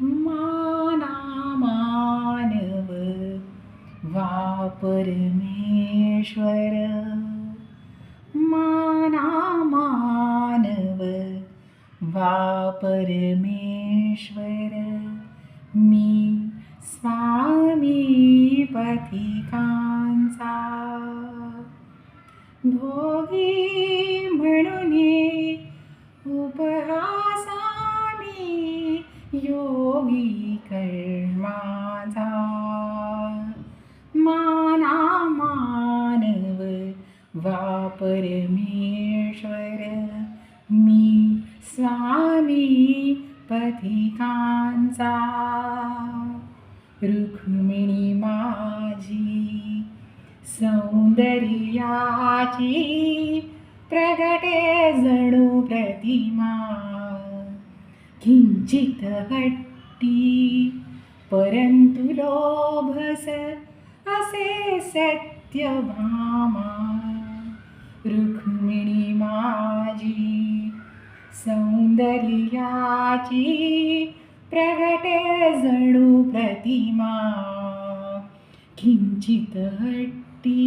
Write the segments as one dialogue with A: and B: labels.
A: माना मानव वा परमेश्वर, माना मानव वा परमेश्वर, मी स्वामी पथिकांचा भोगी म्हणून उपहासामी योगी कर्माचा, माना मानव वा परमेश्वर, मी स्वामी पथिकांचा. रुक्मिणी माझी सौंदर्याची प्रगटे जणू प्रतिमा, किंचित हट्टी परंतु लोभस असे सत्यभामा. रुक्मिणी माझी सौंदर्याची प्रगटे जणू प्रतिमा, किंचित हट्टी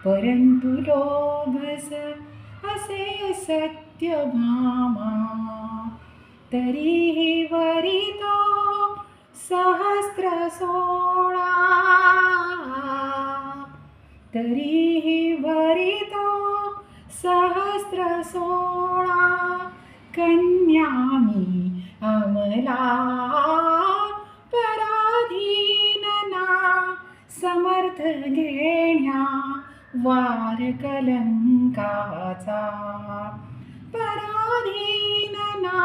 A: परंतु लोभस असे सत्यभामा. तरीही वरी तो सहस्त्र सोळा, तरीही वरी तो सहस्त्र सोळा, कन्या मी अमला पराधीन ना, समर्थ घेण्या वार कलंकाचा. पराधीन ना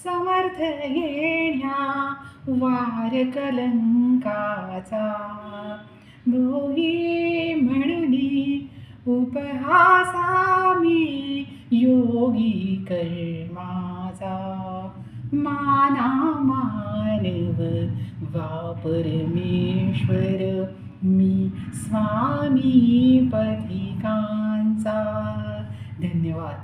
A: समर्थ घेण्या वार कलंकाचा. भोगी म्हणून उपहासामी योगी कर्माचा, माना मानव वा परमेश्वर, मी स्वामी पथिकांचा. धन्यवाद.